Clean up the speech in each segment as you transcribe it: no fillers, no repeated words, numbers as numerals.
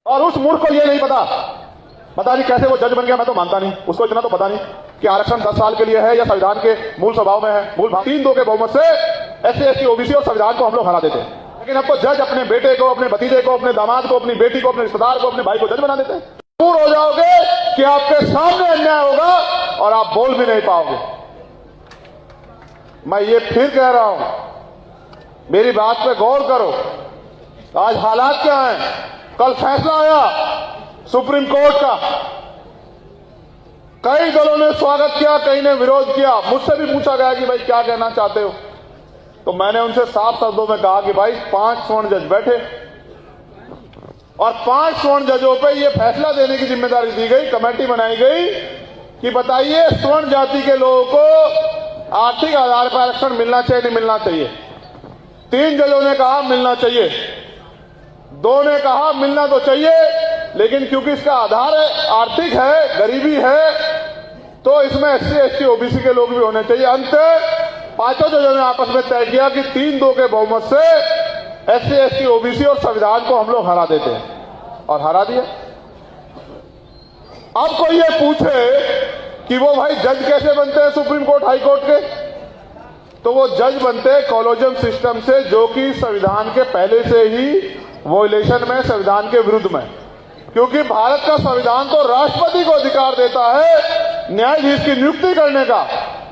और उस मूर्ख को ये नहीं पता नहीं कैसे वो जज बन गया, मैं तो मानता नहीं, उसको इतना तो पता नहीं कि आरक्षण 10 साल के लिए है या संविधान के मूल स्वभाव में है। मूल 3-2 के बहुमत से SC ST OBC और संविधान को हम लोग हरा देते हैं। लेकिन अब तो जज अपने बेटे को, अपने भतीजे को, अपने दामाद को, अपनी बेटी को, अपने रिश्तेदार को, अपने भाई को जज बना देते हैं। दूर हो जाओगे कि आपके सामने अन्याय होगा और आप बोल भी नहीं पाओगे। मैं ये फिर कह रहा हूं, मेरी बात पे गौर करो। आज हालात क्या हैं? कल फैसला आया सुप्रीम कोर्ट का, कई दलों ने स्वागत किया, कई ने विरोध किया। मुझसे भी पूछा गया कि भाई क्या कहना चाहते हो, तो मैंने उनसे साफ शब्दों में कहा कि भाई 5 स्वर्ण जज बैठे और 5 स्वर्ण जजों पे ये फैसला देने की जिम्मेदारी दी गई, कमेटी बनाई गई कि बताइए स्वर्ण जाति के लोगों को आर्थिक आधार पर आरक्षण मिलना चाहिए नहीं मिलना चाहिए। 3 जजों ने कहा मिलना चाहिए, 2 ने कहा मिलना तो चाहिए, लेकिन क्योंकि इसका आधार आर्थिक है, गरीबी है, तो इसमें SC ST OBC के लोग भी होने चाहिए। अंत 5 जजों ने आपस में तय किया कि 3-2 के बहुमत से SC ST OBC और संविधान को हम लोग हरा देते हैं, और हरा दिया। अब कोई ये पूछे कि वो भाई जज कैसे बनते हैं सुप्रीम कोर्ट, हाई कोर्ट के, तो वो जज बनते हैं कॉलोजियम सिस्टम से, जो कि संविधान के पहले से ही वोलेशन में, संविधान के विरुद्ध में। क्योंकि भारत का संविधान तो राष्ट्रपति को अधिकार देता है न्यायाधीश की नियुक्ति करने का,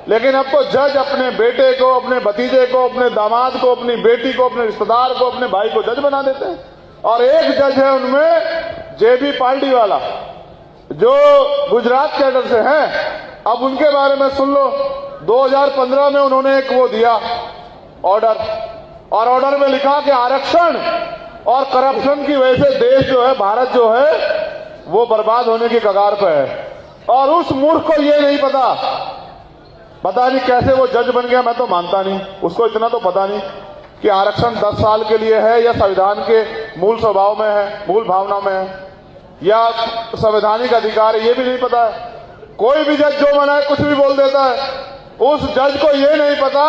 लेकिन अब तो जज अपने बेटे को, अपने भतीजे को, अपने दामाद को, अपनी बेटी को, अपने रिश्तेदार को, अपने भाई को जज बना देते हैं। और एक जज है उनमें JB पार्टी वाला, जो गुजरात कैडर से हैं। अब उनके बारे में सुन लो। 2015 में उन्होंने एक वो दिया ऑर्डर, और ऑर्डर में लिखा कि आरक्षण और करप्शन की वजह से देश जो है, भारत जो है, वो बर्बाद होने की कगार पे है। और उस मूर्ख को ये नहीं पता नहीं कैसे वो जज बन गया, मैं तो मानता नहीं, उसको इतना तो पता नहीं कि आरक्षण 10 साल के लिए है या संविधान के मूल स्वभाव में है, मूल भावना में है, या संवैधानिक अधिकार है, ये भी नहीं पता है। कोई भी जज जो मना है कुछ भी बोल देता है। उस जज को ये नहीं पता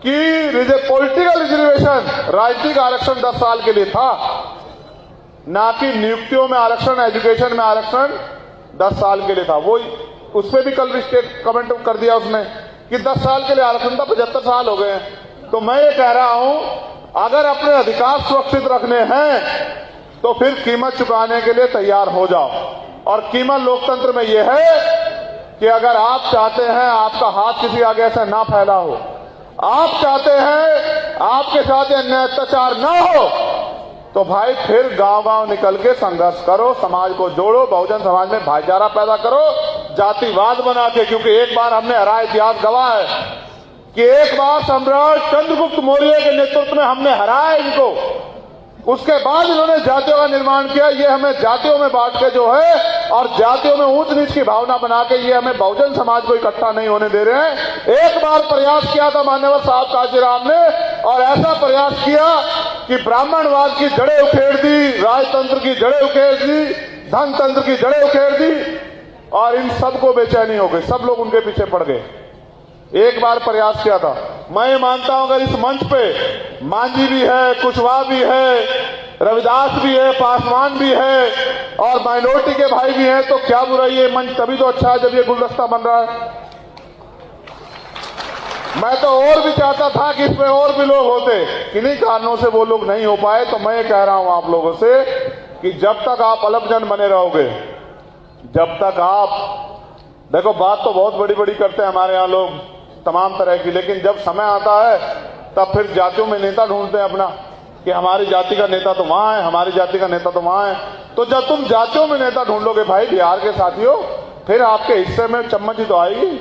कि पॉलिटिकल रिजर्वेशन, राजनीतिक आरक्षण 10 साल के लिए था, ना कि नियुक्तियों में आरक्षण, एजुकेशन में आरक्षण 10 साल के लिए था। वो उस पर भी कल स्टेट कमेंट कर दिया उसने कि 10 साल के लिए आरक्षण था, 75 साल हो गए हैं। तो मैं ये कह रहा हूं, अगर अपने अधिकार सुरक्षित रखने हैं तो फिर कीमत चुकाने के लिए तैयार हो जाओ। और कीमत लोकतंत्र में यह है कि अगर आप चाहते हैं आपका हाथ किसी आगे ऐसा ना फैला हो, आप चाहते हैं आपके साथ अन्याय अत्याचार ना हो, तो भाई फिर गांव-गांव निकल के संघर्ष करो, समाज को जोड़ो, बहुजन समाज में भाईचारा पैदा करो, जातिवाद बना के। क्योंकि एक बार हमने हरा, इतिहास गवाह है कि एक बार सम्राट चंद्रगुप्त मौर्य के नेतृत्व में हमने हराया इनको, उसके बाद इन्होंने जातियों का निर्माण किया। ये हमें जातियों में बांट के जो है, और जातियों में ऊंच नीच की भावना बना के ये हमें बहुजन समाज को इकट्ठा नहीं होने दे रहे हैं। एक बार प्रयास किया था मान्यवर साहब कांशीराम ने, और ऐसा प्रयास किया कि ब्राह्मणवाद की जड़ें उखेड़ दी, राजतंत्र की जड़ें उखेड़ दी, धनतंत्र की जड़ें उखेड़ दी, और इन सबको बेचैनी हो गई, सब लोग उनके पीछे पड़ गए। एक बार प्रयास किया था। मैं मानता हूं अगर इस मंच पे मांझी भी है, कुशवाहा भी है, रविदास भी है, पासवान भी है, और माइनॉरिटी के भाई भी हैं, तो क्या बुराई है? मंच तभी तो अच्छा है जब ये गुलदस्ता बन रहा है। मैं तो और भी चाहता था कि इसमें और भी लोग होते, किन्हीं कारणों से वो लोग नहीं हो पाए। तो मैं कह रहा हूं आप लोगों से कि जब तक आप अल्पजन बने रहोगे, जब तक आप, देखो बात तो बहुत बड़ी बड़ी करते हैं हमारे यहाँ लोग तमाम तरह की, लेकिन जब समय आता है तब फिर जातियों में नेता ढूंढते हैं अपना, कि हमारी जाति का नेता तो वहां है, हमारी जाति का नेता तो वहां है। तो जब तुम जातियों में नेता ढूंढ लोगे भाई बिहार के साथियों, फिर आपके हिस्से में चम्मच ही तो आएगी।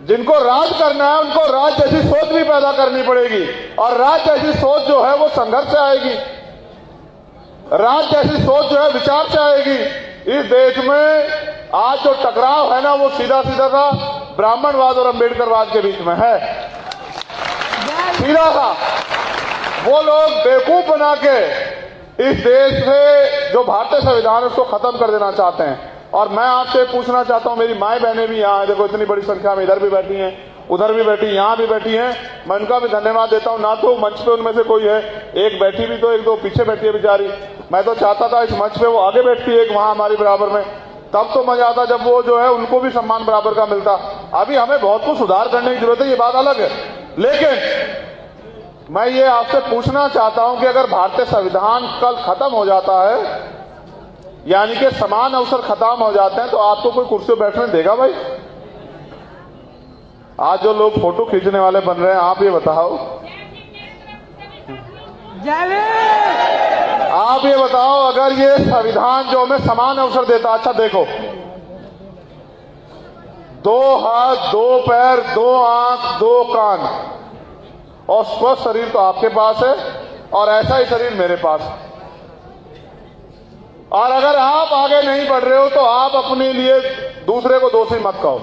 जिनको राज करना है उनको राज जैसी सोच भी पैदा करनी पड़ेगी, और राज जैसी सोच जो है वो संघर्ष से आएगी, राज जैसी सोच जो है विचार से आएगी। इस देश में आज जो टकराव है ना, वो सीधा सीधा सा ब्राह्मणवाद और अम्बेडकरवाद के बीच में है, सीधा सा। वो लोग बेवकूफ बना के इस देश से जो भारतीय संविधान है उसको खत्म कर देना चाहते हैं। और मैं आपसे पूछना चाहता हूं, मेरी माए बहनें भी यहाँ हैं, देखो इतनी बड़ी संख्या में इधर भी बैठी हैं, उधर भी बैठी, यहाँ भी बैठी हैं, मैं उनका भी धन्यवाद देता हूँ। ना तो मंच पे उनमें से कोई है, एक बैठी भी तो एक दो पीछे बैठी है बेचारी। मैं तो चाहता था इस मंच पे वो आगे बैठती है, एक वहां हमारी बराबर में, तब तो मजा आता जब वो जो है उनको भी सम्मान बराबर का मिलता। अभी हमें बहुत कुछ सुधार करने की जरूरत है, ये बात अलग है। लेकिन मैं ये आपसे पूछना चाहता हूं कि अगर भारतीय संविधान कल खत्म हो जाता है, यानी कि समान अवसर खत्म हो जाते हैं, तो आपको कोई कुर्सी पर बैठने देगा भाई? आज जो लोग फोटो खींचने वाले बन रहे हैं, आप ये बताओ, आप ये बताओ, अगर ये संविधान जो हमें समान अवसर देता, अच्छा देखो, 2 हाथ 2 पैर 2 आंख 2 कान और स्वस्थ शरीर तो आपके पास है और ऐसा ही शरीर मेरे पास है। और अगर आप आगे नहीं बढ़ रहे हो तो आप अपने लिए दूसरे को दोषी मत कहो,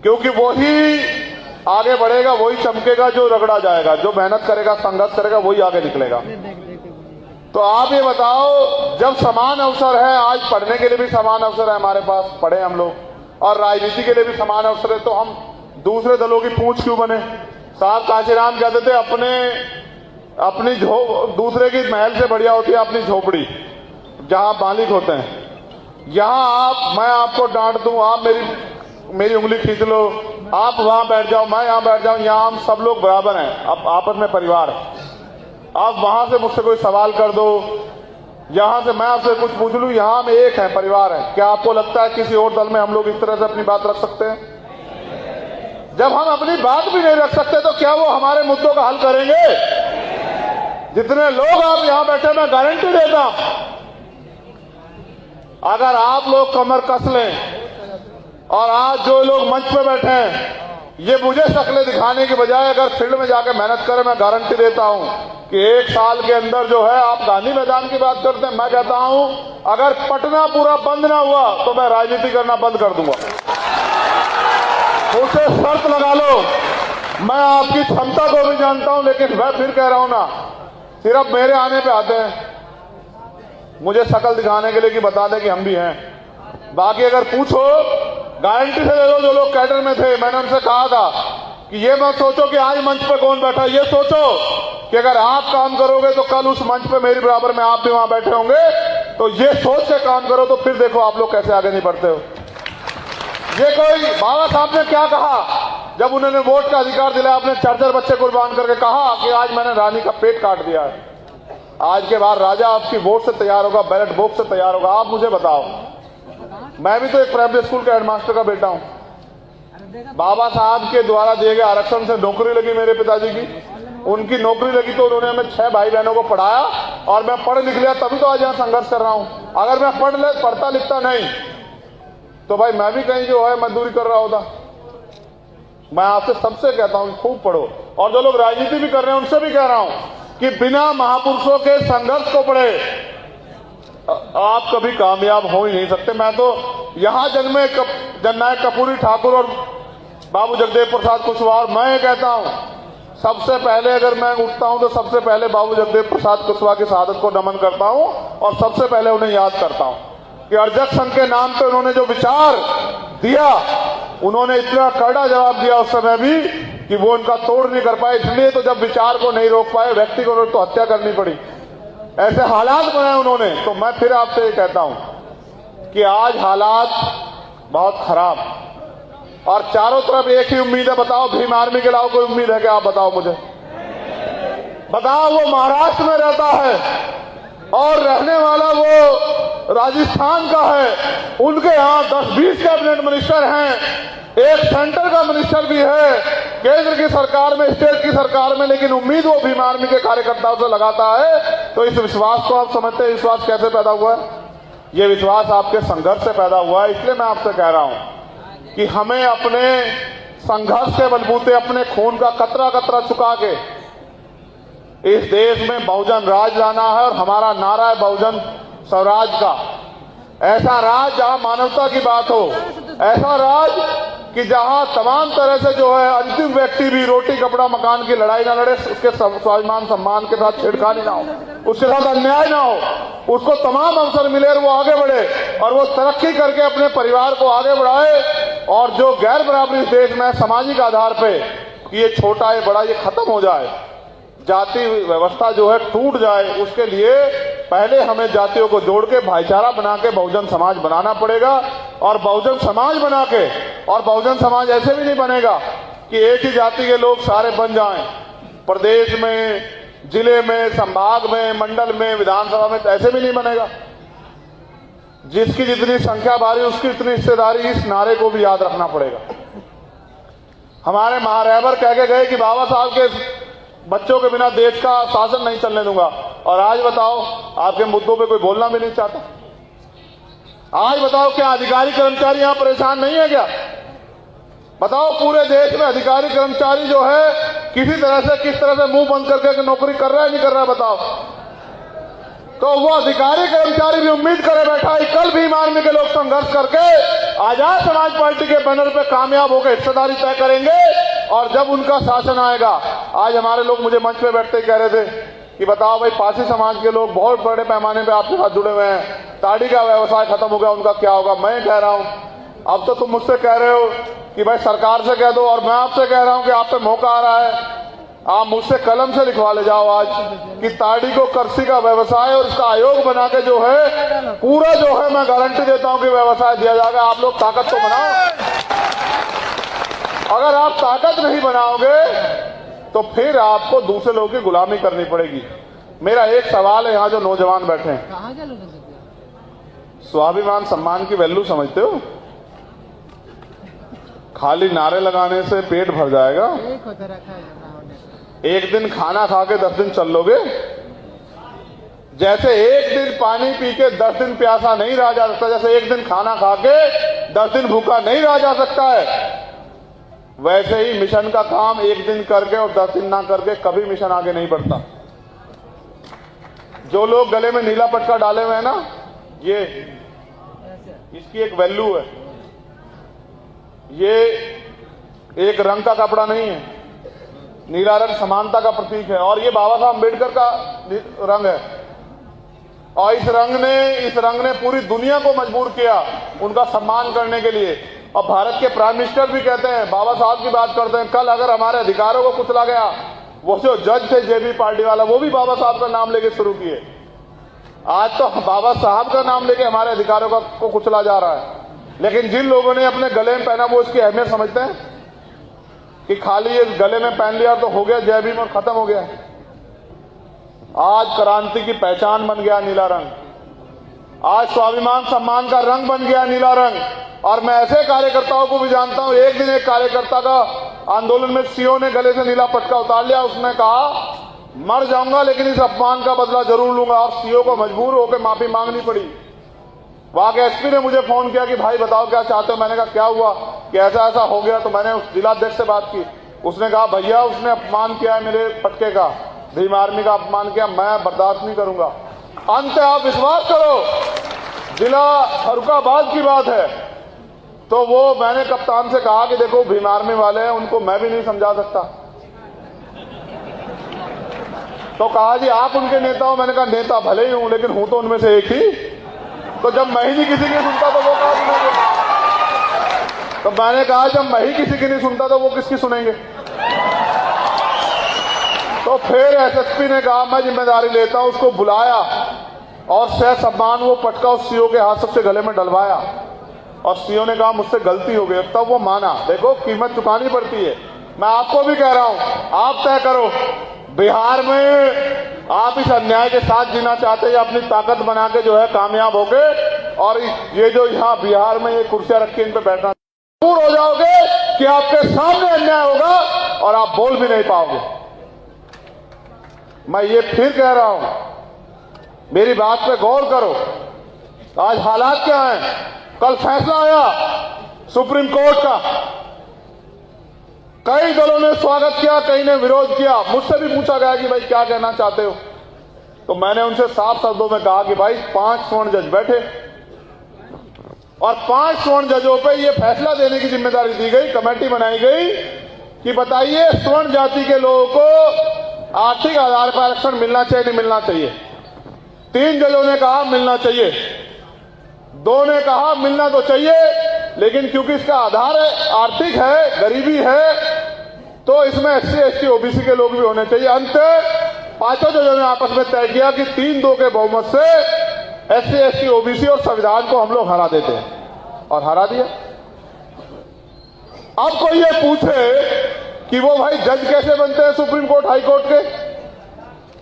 क्योंकि वही आगे बढ़ेगा, वही चमकेगा जो रगड़ा जाएगा, जो मेहनत करेगा, संघर्ष करेगा, वही आगे निकलेगा। तो आप ये बताओ, जब समान अवसर है, आज पढ़ने के लिए भी समान अवसर है हमारे पास, पढ़े हम लोग, और राजनीति के लिए भी समान अवसर है, तो हम दूसरे दलों की पूंछ क्यों बने? साहब कांशीराम कहते थे, अपनी दूसरे की महल से बढ़िया होती है अपनी झोपड़ी, जहां मालिक होते हैं। यहां मैं आपको डांट दूं, आप मेरी उंगली खींच लो, आप वहां बैठ जाओ, मैं यहां बैठ जाऊं, यहां हम सब लोग बराबर हैं, अब आपस में परिवार है। आप वहां से मुझसे कोई सवाल कर दो, यहां से मैं आपसे कुछ पूछ लूं, यहां हम एक है, परिवार है। क्या आपको लगता है किसी और दल में हम लोग इस तरह से अपनी बात रख सकते हैं? जब हम अपनी बात भी नहीं रख सकते तो क्या वो हमारे मुद्दों का हल करेंगे? जितने लोग आप यहां बैठे, मैं गारंटी देता हूं, अगर आप लोग कमर कस लें और आज जो लोग मंच पे बैठे हैं, ये मुझे शक्लें दिखाने की बजाय अगर फील्ड में जाकर मेहनत करें, मैं गारंटी देता हूं कि 1 साल के अंदर जो है, आप गांधी मैदान की बात करते हैं, मैं कहता हूं अगर पटना पूरा बंद ना हुआ तो मैं राजनीति करना बंद कर दूंगा। उसे शर्त लगा लो, मैं आपकी क्षमता को भी जानता हूं, लेकिन मैं फिर कह रहा हूं ना, सिर्फ मेरे आने पे आते हैं मुझे शक्ल दिखाने के लिए कि बता दें कि हम भी हैं। बाकी अगर पूछो, गारंटी से दे दो, जो लोग कैडर में थे, मैंने उनसे कहा था कि ये मत सोचो कि आज मंच पे कौन बैठा, ये सोचो कि अगर आप काम करोगे तो कल उस मंच पे मेरी बराबर में आप भी वहां बैठे होंगे। तो ये सोच के काम करो, तो फिर देखो आप लोग कैसे आगे नहीं बढ़ते हो। ये कोई बाबा साहब ने क्या कहा जब उन्होंने वोट का अधिकार दिलाया, अपने 4 बच्चे कुर्बान करके कहा कि आज मैंने रानी का पेट काट दिया है। आज के बाद राजा आपकी वोट से तैयार होगा, बैलेट बॉक्स से तैयार होगा। आप मुझे बताओ, मैं भी तो एक प्राइमरी स्कूल के हेडमास्टर का बेटा हूं। बाबा साहब के द्वारा दिए गए आरक्षण से नौकरी लगी मेरे पिताजी की, उनकी नौकरी लगी तो उन्होंने हमें 6 भाई बहनों को पढ़ाया और मैं पढ़ लिख लिया, तभी तो आज यहां संघर्ष कर रहा हूं। अगर मैं पढ़ता लिखता नहीं तो भाई मैं भी कहीं जो है मजदूरी कर रहा होता। मैं आपसे सबसे कहता हूं खूब पढ़ो, और जो लोग राजनीति भी कर रहे हैं उनसे भी कह रहा हूं कि बिना महापुरुषों के संघर्ष को पढ़े आप कभी कामयाब हो ही नहीं सकते। मैं तो यहां जन्मे जननायक कर्पूरी ठाकुर और बाबू जगदेव प्रसाद कुशवाहा, और मैं कहता हूं सबसे पहले अगर मैं उठता हूं तो सबसे पहले बाबू जगदेव प्रसाद कुशवाहा की शहादत को नमन करता हूं और सबसे पहले उन्हें याद करता हूं कि अर्जक संघ के नाम पे उन्होंने जो विचार दिया, उन्होंने इतना कड़ा जवाब दिया उस समय भी कि वो उनका तोड़ नहीं कर पाए। इसलिए तो जब विचार को नहीं रोक पाए, व्यक्ति को तो हत्या करनी पड़ी, ऐसे हालात बनाए उन्होंने। तो मैं फिर आपसे ये कहता हूं कि आज हालात बहुत खराब, और चारों तरफ एक ही उम्मीद है। बताओ, भीम आर्मी के अलावा कोई उम्मीद है क्या? आप बताओ मुझे, बताओ। वो महाराष्ट्र में रहता है और रहने वाला वो राजस्थान का है, उनके यहां 10-20 कैबिनेट मिनिस्टर हैं, एक सेंटर का मिनिस्टर भी है केंद्र की सरकार में, स्टेट की सरकार में, लेकिन उम्मीद वो भीम आर्मी के कार्यकर्ताओं से लगाता है। तो इस विश्वास को आप समझते हैं, विश्वास कैसे पैदा हुआ है? ये विश्वास आपके संघर्ष से पैदा हुआ है। इसलिए मैं आपसे कह रहा हूं कि हमें अपने संघर्ष के बलबूते, अपने खून का कतरा कतरा चुका के इस देश में बहुजन राज लाना है। और हमारा नारा है बहुजन स्वराज का, ऐसा राज जहां मानवता की बात हो, ऐसा राज कि जहां तमाम तरह से जो है अंतिम व्यक्ति भी रोटी कपड़ा मकान की लड़ाई ना लड़े, उसके स्वाभिमान सम्मान के साथ छेड़खानी ना हो, उसके साथ अन्याय ना हो, उसको तमाम अवसर मिले और वो आगे बढ़े और वो तरक्की करके अपने परिवार को आगे बढ़ाए। और जो गैर बराबरी इस देश में सामाजिक आधार पे कि ये छोटा है बड़ा, ये खत्म हो जाए, जाति व्यवस्था जो है टूट जाए, उसके लिए पहले हमें जातियों को जोड़ के भाईचारा बना के बहुजन समाज बनाना पड़ेगा। और बहुजन समाज बना के, और बहुजन समाज ऐसे भी नहीं बनेगा कि एक ही जाति के लोग सारे बन जाएं, प्रदेश में, जिले में, संभाग में, मंडल में, विधानसभा में, ऐसे भी नहीं बनेगा। जिसकी जितनी संख्या भारी उसकी उतनी हिस्सेदारी, इस नारे को भी याद रखना पड़ेगा। हमारे महारहबर कह के गए कि बाबा साहब के बच्चों के बिना देश का शासन नहीं चलने दूंगा, और आज बताओ आपके मुद्दों पे कोई बोलना भी नहीं चाहता। आज बताओ क्या अधिकारी कर्मचारी यहां परेशान नहीं है क्या? बताओ पूरे देश में अधिकारी कर्मचारी जो है किसी तरह से, किस तरह से मुंह बंद करके नौकरी कर रहा है नहीं कर रहा है बताओ। तो वो अधिकारी कर्मचारी भी उम्मीद करे बैठा है कल भीम आर्मी के लोग संघर्ष करके आजाद समाज पार्टी के बैनर पे कामयाब होकर हिस्सेदारी तय करेंगे, और जब उनका शासन आएगा। आज हमारे लोग मुझे मंच पे बैठते ही कह रहे थे कि बताओ भाई, पारसी समाज के लोग बहुत बड़े पैमाने पे आपके साथ जुड़े हुए हैं, ताड़ी का व्यवसाय खत्म हो गया, उनका क्या होगा? मैं कह रहा हूं अब तो तुम मुझसे कह रहे हो कि भाई सरकार से कह दो, और मैं आपसे कह रहा हूं कि आप पे मौका आ रहा है, आप मुझसे कलम से लिखवा ले जाओ आज कि ताड़ी को कृषि का व्यवसाय और इसका आयोग बना के जो है पूरा जो है, मैं गारंटी देता हूं कि व्यवसाय दिया जाएगा। आप लोग ताकत तो बनाओ। अगर आप ताकत नहीं बनाओगे तो फिर आपको दूसरे लोगों की गुलामी करनी पड़ेगी। मेरा एक सवाल है, यहां जो नौजवान बैठे हैं, स्वाभिमान सम्मान की वैल्यू समझते हो? खाली नारे लगाने से पेट भर जाएगा? एक दिन खाना खा के 10 दिन चल लोगे? जैसे एक दिन पानी पी के 10 दिन प्यासा नहीं रहा जा सकता, जैसे एक दिन खाना खा के 10 दिन भूखा नहीं रहा जा सकता है, वैसे ही मिशन का काम एक दिन करके और 10 दिन ना करके कभी मिशन आगे नहीं बढ़ता। जो लोग गले में नीला पटका डाले हुए हैं ना, ये इसकी एक वैल्यू है। ये एक रंग का कपड़ा नहीं है, नीला रंग समानता का प्रतीक है, और ये बाबा साहब अम्बेडकर का रंग है। और इस रंग ने पूरी दुनिया को मजबूर किया उनका सम्मान करने के लिए। और भारत के प्राइम मिनिस्टर भी कहते हैं, बाबा साहब की बात करते हैं, कल अगर हमारे अधिकारों को कुचला गया, वो जो जज थे जेबी पार्टी वाला, वो भी बाबा साहब का नाम लेके शुरू किए। आज तो बाबा साहब का नाम लेके हमारे अधिकारों को कुचला जा रहा है। लेकिन जिन लोगों ने अपने गले में पहना वो इसकी अहमियत समझते हैं कि खाली ये गले में पहन लिया तो हो गया जय भीम और खत्म हो गया। आज क्रांति की पहचान बन गया नीला रंग, आज स्वाभिमान सम्मान का रंग बन गया नीला रंग। और मैं ऐसे कार्यकर्ताओं को भी जानता हूं, एक दिन एक कार्यकर्ता का आंदोलन में सीओ ने गले से नीला पटका उतार लिया, उसने कहा मर जाऊंगा लेकिन इस अपमान का बदला जरूर लूंगा, और सीओ को मजबूर होकर माफी मांगनी पड़ी। वहां के एसपी ने मुझे फोन किया कि भाई बताओ क्या चाहते हो। मैंने कहा क्या हुआ कि ऐसा ऐसा हो गया। तो मैंने उस जिलाध्यक्ष से बात की, उसने कहा भैया उसने अपमान किया है मेरे पटके का, भीम आर्मी का अपमान किया, मैं बर्दाश्त नहीं करूंगा। अंत आप विश्वास करो, जिला फर्रुखाबाद की बात है, तो वो मैंने कप्तान से कहा कि देखो भीम आर्मी वाले हैं, उनको मैं भी नहीं समझा सकता। तो कहा जी आप उनके नेता हो। मैंने कहा नेता भले ही हूं लेकिन हूं तो उनमें से एक ही। तो जब मैं ही नहीं किसी की सुनता तो वो कहा सुनेंगे? तो मैंने कहा जब मैं ही किसी की नहीं सुनता तो वो किसकी सुनेंगे? तो फिर एसएसपी ने कहा मैं जिम्मेदारी लेता हूं, उसको बुलाया और ससम्मान वो पटका उस सीओ के हाथ सबसे गले में डलवाया, और सीओ ने कहा मुझसे गलती हो गई, तब वो माना। देखो कीमत चुकानी पड़ती है। मैं आपको भी कह रहा हूं, आप तय करो, बिहार में आप इस अन्याय के साथ जीना चाहते हैं, अपनी ताकत बना के जो है कामयाब होगे, और ये जो यहाँ बिहार में ये कुर्सियां रखी इन पे बैठना दूर हो जाओगे कि आपके सामने अन्याय होगा और आप बोल भी नहीं पाओगे। मैं ये फिर कह रहा हूं, मेरी बात पे गौर करो। आज हालात क्या हैं? कल फैसला आया सुप्रीम कोर्ट का, कई दलों ने स्वागत किया, कई ने विरोध किया। मुझसे भी पूछा गया कि भाई क्या कहना चाहते हो, तो मैंने उनसे साफ शब्दों में कहा कि भाई 5 स्वर्ण जज बैठे, और 5 स्वर्ण जजों पे ये फैसला देने की जिम्मेदारी दी गई, कमेटी बनाई गई कि बताइए स्वर्ण जाति के लोगों को आर्थिक आधार पर आरक्षण मिलना चाहिए नहीं मिलना चाहिए। 3 जजों ने कहा मिलना चाहिए, 2 ने कहा मिलना तो चाहिए, लेकिन क्योंकि इसका आधार आर्थिक है, गरीबी है, तो इसमें SC ST OBC के लोग भी होने चाहिए। अंत 5 जजों ने आपस में तय किया कि 3-2 के बहुमत से SC ST OBC और संविधान को हम लोग हरा देते हैं, और हरा दिया। अब कोई ये पूछे कि वो भाई जज कैसे बनते हैं सुप्रीम कोर्ट हाई कोर्ट के,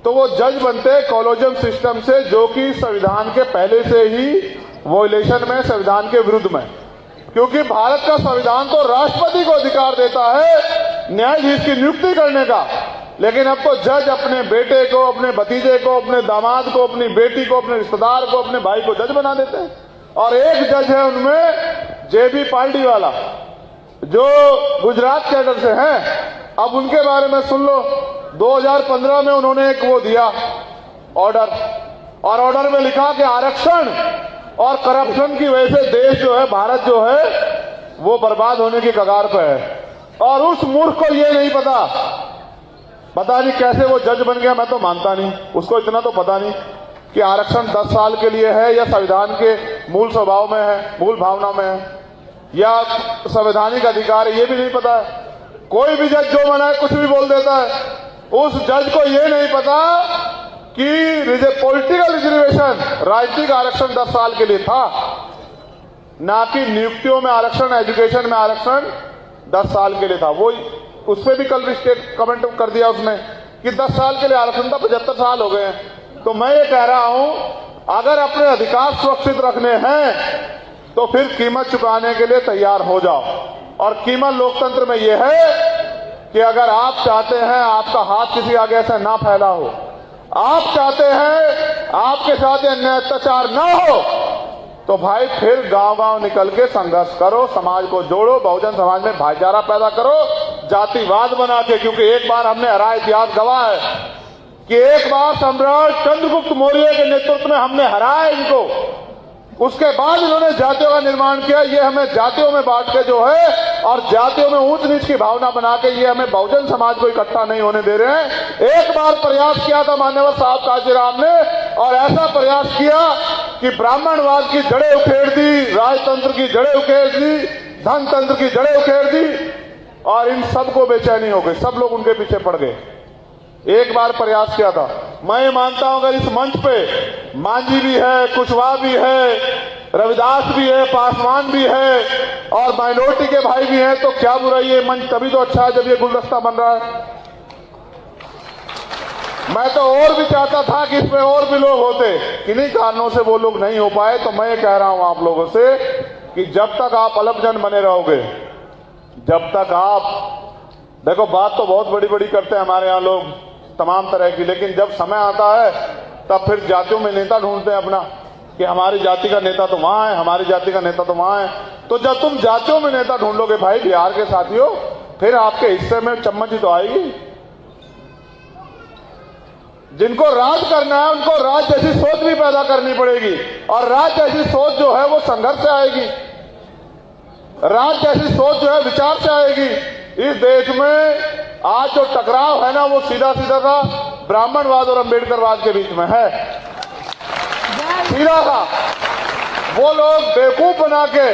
तो वो जज बनते हैं कॉलोजियम सिस्टम से, जो कि संविधान के पहले से ही वॉयलेशन में, संविधान के विरुद्ध में, क्योंकि भारत का संविधान तो राष्ट्रपति को अधिकार देता है न्यायाधीश की नियुक्ति करने का, लेकिन अब तो जज अपने बेटे को, अपने भतीजे को, अपने दामाद को, अपनी बेटी को, अपने रिश्तेदार को, अपने भाई को जज बना देते हैं। और एक जज है उनमें JB पार्टीवाला, जो गुजरात कैडर से हैं। अब उनके बारे में सुन लो, 2015 में उन्होंने एक वो दिया ऑर्डर, और ऑर्डर में लिखा कि आरक्षण और करप्शन की वजह से देश जो है, भारत जो है, वो बर्बाद होने की कगार पर है। और उस मूर्ख को ये नहीं पता नहीं कैसे वो जज बन गया। मैं तो मानता नहीं, उसको इतना तो पता नहीं कि आरक्षण 10 साल के लिए है या संविधान के मूल स्वभाव में है, मूल भावना में है, या संवैधानिक अधिकार है, ये भी नहीं पता है। कोई भी जज जो मना है कुछ भी बोल देता है। उस जज को ये नहीं पता कि पॉलिटिकल रिजर्वेशन, राजनीतिक आरक्षण 10 साल के लिए था, ना कि नियुक्तियों में आरक्षण, एजुकेशन में आरक्षण 10 साल के लिए था। वो उस पर भी कल स्टेट कमेंट कर दिया उसने कि 10 साल के लिए आरक्षण था, 75 साल हो गए हैं। तो मैं ये कह रहा हूं, अगर अपने अधिकार सुरक्षित रखने हैं तो फिर कीमत चुकाने के लिए तैयार हो जाओ। और कीमत लोकतंत्र में यह है कि अगर आप चाहते हैं आपका हाथ किसी आगे ऐसा ना फैला हो, आप चाहते हैं आपके साथ अन्याय अत्याचार ना हो, तो भाई फिर गांव-गांव निकल के संघर्ष करो, समाज को जोड़ो, बहुजन समाज में भाईचारा पैदा करो, जातिवाद बना के। क्योंकि एक बार हमने हरा, इतिहास गवाह है कि एक बार सम्राट चंद्रगुप्त मौर्य के नेतृत्व में हमने हराया इनको, उसके बाद इन्होंने जातियों का निर्माण किया। ये हमें जातियों में बांट के जो है, और जातियों में ऊंच नीच की भावना बना के ये हमें बहुजन समाज को इकट्ठा नहीं होने दे रहे हैं। एक बार प्रयास किया था मान्यवर साहब कांशीराम ने, और ऐसा प्रयास किया कि ब्राह्मणवाद की जड़ें उखेड़ दी, राजतंत्र की जड़ें उखेड़ दी, धनतंत्र की जड़ें उखेड़ दी, और इन सबको बेचैनी हो गई, सब लोग उनके पीछे पड़ गए। एक बार प्रयास किया था। मैं मानता हूं अगर इस मंच पे मांझी भी है, कुशवाहा भी है, रविदास भी है, पासवान भी है, और माइनॉरिटी के भाई भी हैं, तो क्या बुराई है? मंच तभी तो अच्छा है जब ये गुलदस्ता बन रहा है। मैं तो और भी चाहता था कि इसमें और भी लोग होते, किन्हीं कारणों से वो लोग नहीं हो पाए। तो मैं ये कह रहा हूं आप लोगों से कि जब तक आप अलपजन बने रहोगे, जब तक आप, देखो बात तो बहुत बड़ी बड़ी करते हैं हमारे यहाँ लोग तमाम तरह की, लेकिन जब समय आता है तब फिर जातियों में नेता ढूंढते हैं अपना, कि हमारी जाति का नेता तो वहां है, हमारी जाति का नेता तो वहां है। तो जब तुम जातियों में नेता ढूंढोगे भाई बिहार के साथियों, फिर आपके हिस्से में चम्मच ही तो आएगी। जिनको राज करना है उनको राज जैसी सोच भी पैदा करनी पड़ेगी, और राज जैसी सोच जो है वो संघर्ष से आएगी, राज जैसी सोच जो है विचार से आएगी। इस देश में आज जो टकराव है ना, वो सीधा सीधा था ब्राह्मणवाद और अंबेडकरवाद के बीच में है, सीधा था। वो लोग बेवकूफ बना के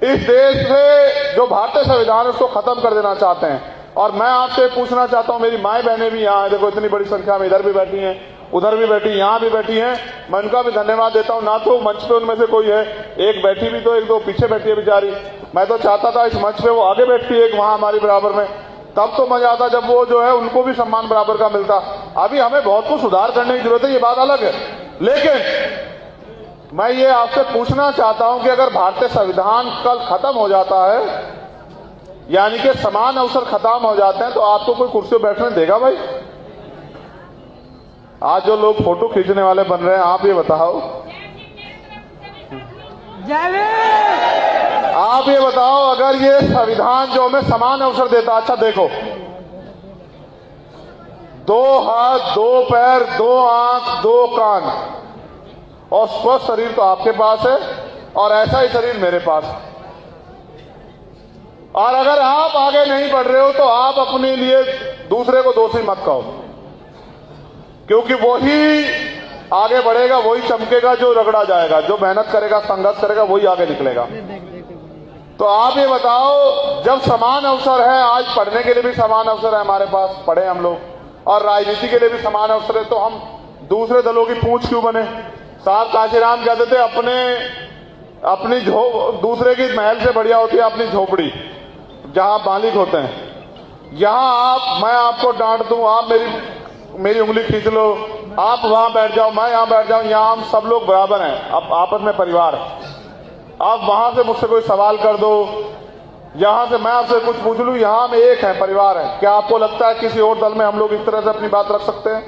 इस देश से जो भारतीय संविधान है उसको खत्म कर देना चाहते हैं। और मैं आपसे पूछना चाहता हूं, मेरी माएं बहनें भी यहाँ हैं, देखो इतनी बड़ी संख्या में, इधर भी बैठी हैं, उधर भी बैठी, यहाँ भी बैठी हैं, मैं उनका भी धन्यवाद देता हूं। ना तो मंच पे उनमें से कोई है, एक बैठी भी तो, एक दो पीछे बैठी है बेचारी। मैं तो चाहता था इस मंच पे वो आगे बैठती, एक वहां हमारी बराबर में, तब तो मजा आता जब वो जो है उनको भी सम्मान बराबर का मिलता। अभी हमें बहुत कुछ सुधार करने की जरूरत है, ये बात अलग है। लेकिन मैं ये आपसे पूछना चाहता हूं कि अगर भारतीय संविधान कल खत्म हो जाता है, यानी कि समान अवसर खत्म हो जाते हैं, तो आपको कोई कुर्सी बैठने देगा भाई? आज जो लोग फोटो खींचने वाले बन रहे हैं, आप ये बताओ, आप ये बताओ, अगर ये संविधान जो हमें समान अवसर देता, अच्छा देखो, 2 हाथ, 2 पैर, 2 आंख, 2 कान और स्वस्थ शरीर तो आपके पास है, और ऐसा ही शरीर मेरे पास। और अगर आप आगे नहीं बढ़ रहे हो तो आप अपने लिए दूसरे को दोषी मत कहो, क्योंकि वही आगे बढ़ेगा, वही चमकेगा जो रगड़ा जाएगा। जो मेहनत करेगा, संघर्ष करेगा, वही आगे निकलेगा। तो आप ये बताओ, जब समान अवसर है, आज पढ़ने के लिए भी समान अवसर है हमारे पास, पढ़े हम लोग, और राजनीति के लिए भी समान अवसर है, तो हम दूसरे दलों की पूंछ क्यों बने? साहब काशीराम कहते थे, अपनी दूसरे की महल से बढ़िया होती है अपनी झोपड़ी, जहां मालिक होते हैं। यहां मैं आपको डांट दूं, आप मेरी उंगली खींच लो, आप वहां बैठ जाओ, मैं यहां बैठ जाऊं, यहां हम सब लोग बराबर हैं, अब आपस में परिवार। आप वहां से मुझसे कोई सवाल कर दो, यहां से मैं आपसे कुछ पूछ लूं, यहां हम एक हैं, परिवार है। क्या आपको लगता है किसी और दल में हम लोग इस तरह से अपनी बात रख सकते हैं?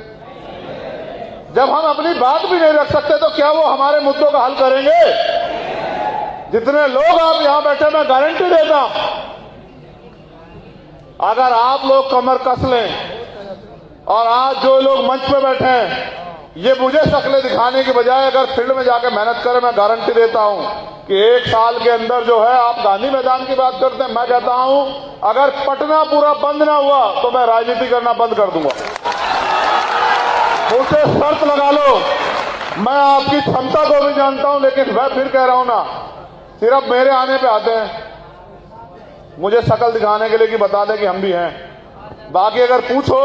जब हम अपनी बात भी नहीं रख सकते तो क्या वो हमारे मुद्दों का हल करेंगे? जितने लोग आप यहां बैठे, मैं गारंटी देता हूं, अगर आप लोग कमर कस लें, और आज जो लोग मंच पे बैठे हैं, ये मुझे शक्लें दिखाने की बजाय अगर फील्ड में जाकर मेहनत करें, मैं गारंटी देता हूं कि 1 साल के अंदर जो है, आप गांधी मैदान की बात करते हैं, मैं कहता हूं अगर पटना पूरा बंद ना हुआ तो मैं राजनीति करना बंद कर दूंगा। मुझसे शर्त लगा लो, मैं आपकी क्षमता को भी जानता हूं, लेकिन मैं फिर कह रहा हूं ना, सिर्फ मेरे आने पे आते हैं मुझे शक्ल दिखाने के लिए कि बता दें कि हम भी हैं। बाकी अगर पूछो,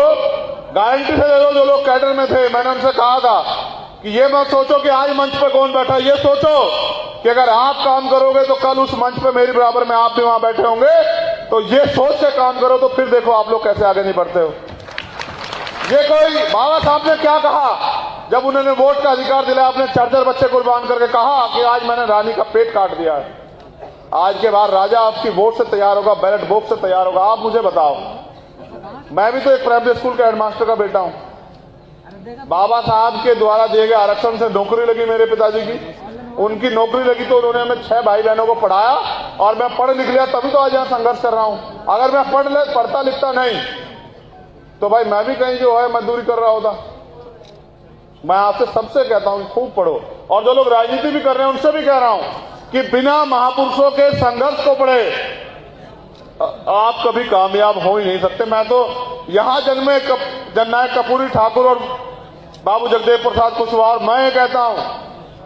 गारंटी से दे दो, जो लोग कैडर में थे, मैंने उनसे कहा था कि ये मत सोचो कि आज मंच पे कौन बैठा, ये सोचो कि अगर आप काम करोगे तो कल उस मंच पे मेरी बराबर में आप भी वहां बैठे होंगे। तो ये सोच के काम करो, तो फिर देखो आप लोग कैसे आगे नहीं बढ़ते हो। ये कोई बाबा साहब ने क्या कहा जब उन्होंने वोट का अधिकार दिलाया, अपने 4 बच्चे कुर्बान करके कहा कि आज मैंने रानी का पेट काट दिया है। आज के बाद राजा आपकी वोट से तैयार होगा, बैलेट बॉक्स से तैयार होगा। आप मुझे बताओ, मैं भी तो एक प्राइमरी स्कूल के हेडमास्टर का बेटा हूं। बाबा साहब के द्वारा दिए गए आरक्षण से नौकरी लगी मेरे पिताजी की, उनकी नौकरी लगी तो उन्होंने हमें 6 भाई बहनों को पढ़ाया, और मैं पढ़ लिख लिया, तभी तो आज यहां संघर्ष कर रहा हूं। अगर मैं पढ़ता लिखता नहीं तो भाई मैं भी कहीं जो है मजदूरी कर रहा होता। मैं आपसे सबसे कहता हूं खूब पढ़ो, और जो लोग राजनीति भी कर रहे हैं उनसे भी कह रहा हूं कि बिना महापुरुषों के संघर्ष को पढ़े आप कभी कामयाब हो ही नहीं सकते। मैं तो यहां जन्मे जननायक कर्पूरी ठाकुर और बाबू जगदेव प्रसाद कुशवाहा, और मैं ये कहता हूं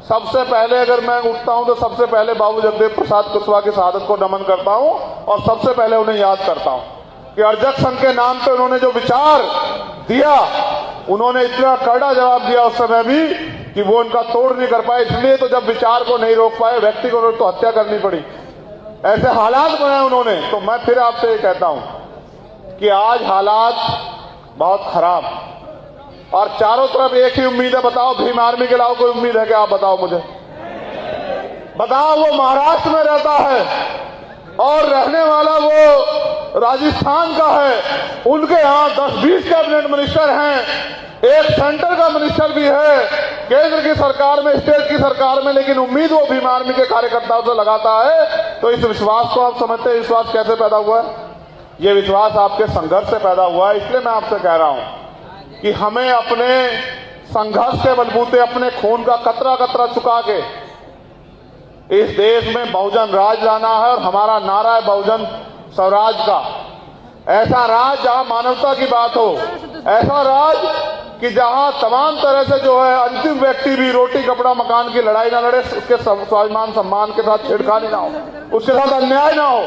सबसे पहले अगर मैं उठता हूं तो सबसे पहले बाबू जगदेव प्रसाद कुशवाहा की शहादत को नमन करता हूं, और सबसे पहले उन्हें याद करता हूं कि अर्जक संघ के नाम पे उन्होंने जो विचार दिया, उन्होंने इतना कड़ा जवाब दिया उस समय भी कि वो उनका तोड़ नहीं कर पाए। इसलिए तो जब विचार को नहीं रोक पाए, व्यक्ति को तो हत्या करनी पड़ी, ऐसे हालात बनाए उन्होंने। तो मैं फिर आपसे ये कहता हूं कि आज हालात बहुत खराब, और चारों तरफ एक ही उम्मीद है। बताओ, भीम आर्मी के अलावा कोई उम्मीद है क्या? आप बताओ मुझे, बताओ। वो महाराष्ट्र में रहता है और रहने वाला वो राजस्थान का है, उनके यहां 10-20 कैबिनेट मिनिस्टर हैं, एक सेंटर का मिनिस्टर भी है, केंद्र की सरकार में, स्टेट की सरकार में, लेकिन उम्मीद वो भीम आर्मी के कार्यकर्ताओं से लगाता है। तो इस विश्वास को आप समझते हैं, विश्वास कैसे पैदा हुआ है? ये विश्वास आपके संघर्ष से पैदा हुआ है। इसलिए मैं आपसे कह रहा हूं कि हमें अपने संघर्ष के बलबूते, अपने खून का कतरा कतरा चुका के इस देश में बहुजन राज लाना है, और हमारा नारा है बहुजन स्वराज का। ऐसा राज जहां मानवता की बात हो, ऐसा राज कि जहां तमाम तरह से जो है अंतिम व्यक्ति भी रोटी कपड़ा मकान की लड़ाई ना लड़े, उसके स्वाभिमान सम्मान के साथ छेड़खानी ना हो, उसके साथ अन्याय ना हो,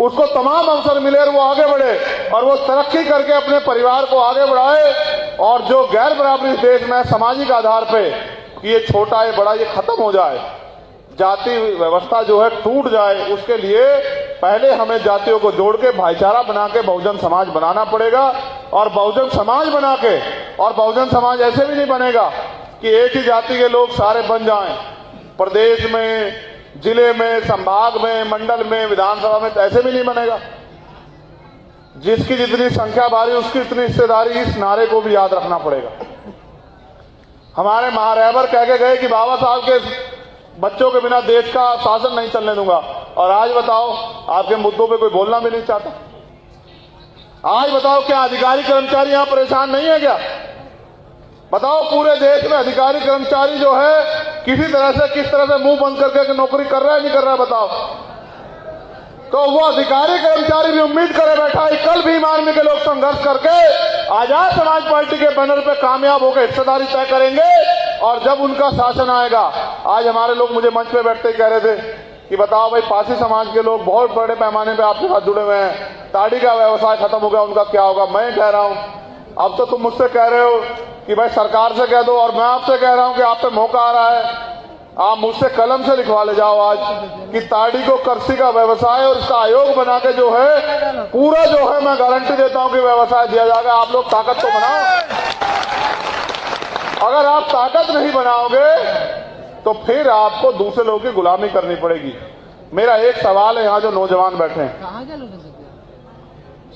उसको तमाम अवसर मिले और वो आगे बढ़े, और वो तरक्की करके अपने परिवार को आगे बढ़ाए। और जो गैर बराबरी इस देश में सामाजिक आधार पे, ये छोटा ये बड़ा ये खत्म हो जाए, जाति व्यवस्था जो है टूट जाए, उसके लिए पहले हमें जातियों को जोड़ के भाईचारा बना के बहुजन समाज बनाना पड़ेगा। और बहुजन समाज बना के, और बहुजन समाज ऐसे भी नहीं बनेगा कि एक ही जाति के लोग सारे बन जाएं। प्रदेश में, जिले में, संभाग में, मंडल में, विधानसभा में, तो ऐसे भी नहीं बनेगा। जिसकी जितनी संख्या भारी उसकी इतनी हिस्सेदारी, इस नारे को भी याद रखना पड़ेगा। हमारे महारहबर कह के गए कि बाबा साहब के बच्चों के बिना देश का शासन नहीं चलने दूंगा, और आज बताओ आपके मुद्दों पे कोई बोलना भी नहीं चाहता। आज बताओ, क्या अधिकारी कर्मचारी यहां परेशान नहीं है क्या? बताओ, पूरे देश में अधिकारी कर्मचारी जो है किसी तरह से किस तरह से मुंह बंद करके नौकरी कर रहा है नहीं कर रहा है बताओ। तो वो अधिकारी कर्मचारी भी उम्मीद करे बैठा है कल भीम आर्मी के लोग संघर्ष करके आजाद समाज पार्टी के बैनर पे कामयाब होकर हिस्सेदारी तय करेंगे और जब उनका शासन आएगा। आज हमारे लोग मुझे मंच पे बैठते ही कह रहे थे कि बताओ भाई पासी समाज के लोग बहुत बड़े पैमाने पे आपके साथ जुड़े हुए हैं, ताड़ी का व्यवसाय खत्म हो गया, उनका क्या होगा। मैं कह रहा हूं अब तो तुम मुझसे कह रहे हो कि भाई सरकार से कह दो और मैं आपसे कह रहा हूं कि आप पे मौका आ रहा है, आप मुझसे कलम से लिखवा ले जाओ आज कि ताड़ी को कृषि का व्यवसाय और इसका आयोग बना के जो है पूरा जो है मैं गारंटी देता हूं कि व्यवसाय दिया जाएगा। आप लोग ताकत तो बनाओ। अगर आप ताकत नहीं बनाओगे तो फिर आपको दूसरे लोगों की गुलामी करनी पड़ेगी। मेरा एक सवाल है, यहां जो नौजवान बैठे हैं,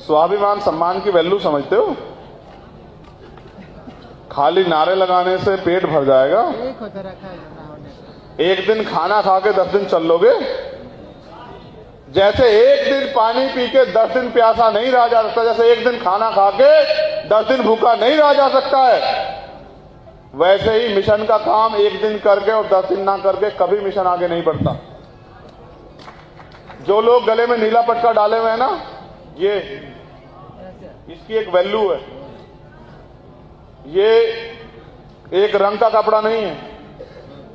स्वाभिमान सम्मान की वैल्यू समझते हो? खाली नारे लगाने से पेट भर जाएगा? एक दिन खाना खा के 10 दिन चल लोगे? जैसे एक दिन पानी पी के 10 दिन प्यासा नहीं रहा जा सकता, जैसे एक दिन खाना खा के 10 दिन भूखा नहीं रहा जा सकता है, वैसे ही मिशन का काम एक दिन करके और 10 दिन ना करके कभी मिशन आगे नहीं बढ़ता। जो लोग गले में नीला पटका डाले हुए हैं ना, ये इसकी एक वैल्यू है। ये एक रंग का कपड़ा नहीं है,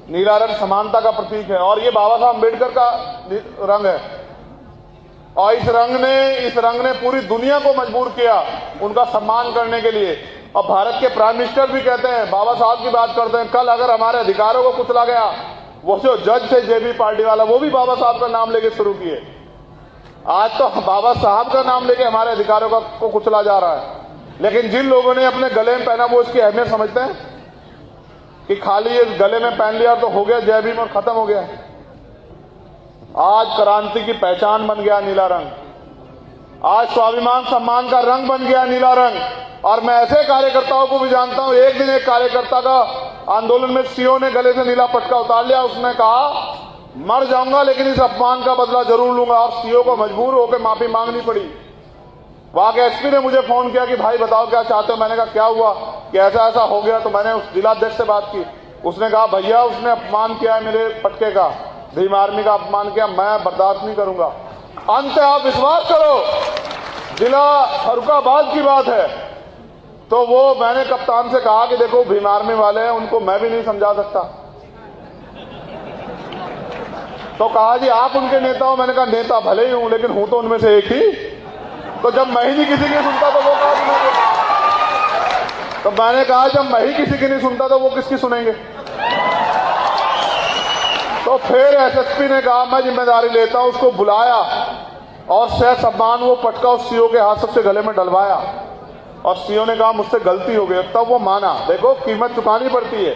नीला रंग समानता का प्रतीक है और ये बाबा साहब अम्बेडकर का रंग है। और इस रंग ने पूरी दुनिया को मजबूर किया उनका सम्मान करने के लिए। और भारत के प्राइम मिनिस्टर भी कहते हैं, बाबा साहब की बात करते हैं, कल अगर हमारे अधिकारों को कुचला गया, वो जो जज थे जेबी पार्टी वाला, वो भी बाबा साहब का नाम लेके शुरू किए। आज तो बाबा साहब का नाम लेके हमारे अधिकारों को कुचला जा रहा है। लेकिन जिन लोगों ने अपने गले में पहना वो इसकी अहमियत समझते हैं कि खाली ये गले में पहन लिया तो हो गया जय भीम और खत्म हो गया। आज क्रांति की पहचान बन गया नीला रंग, आज स्वाभिमान सम्मान का रंग बन गया नीला रंग। और मैं ऐसे कार्यकर्ताओं को भी जानता हूं, एक दिन एक कार्यकर्ता का आंदोलन में सीओ ने गले से नीला पटका उतार लिया। उसने कहा मर जाऊंगा लेकिन इस अपमान का बदला जरूर लूंगा, और सीओ को मजबूर होकर माफी मांगनी पड़ी। वहां के एसपी ने मुझे फोन किया कि भाई बताओ क्या चाहते हो। मैंने कहा क्या हुआ कि ऐसा ऐसा हो गया। तो मैंने उस जिलाध्यक्ष से बात की, उसने कहा भैया उसने अपमान किया है मेरे पटके का, भीम आर्मी का अपमान किया, मैं बर्दाश्त नहीं करूंगा। अंत आप विश्वास करो, जिला फर्रुखाबाद की बात है, तो वो मैंने कप्तान से कहा कि देखो भीम आर्मी वाले हैं, उनको मैं भी नहीं समझा सकता। तो कहा जी आप उनके नेता हो। मैंने कहा नेता भले ही हूं लेकिन हूं तो उनमें से एक ही। तो जब मैं ही नहीं किसी की सुनता तो वो कहा सुनेंगे। तो मैंने कहा जब मैं ही किसी की नहीं सुनता तो वो किसकी सुनेंगे। तो फिर एसएसपी ने कहा मैं जिम्मेदारी लेता हूं, उसको बुलाया और सह सम्मान वो पटका उस सीओ के हाथ सबसे गले में डलवाया। और सीओ ने कहा मुझसे गलती हो गई, तब वो माना। देखो कीमत चुकानी पड़ती है।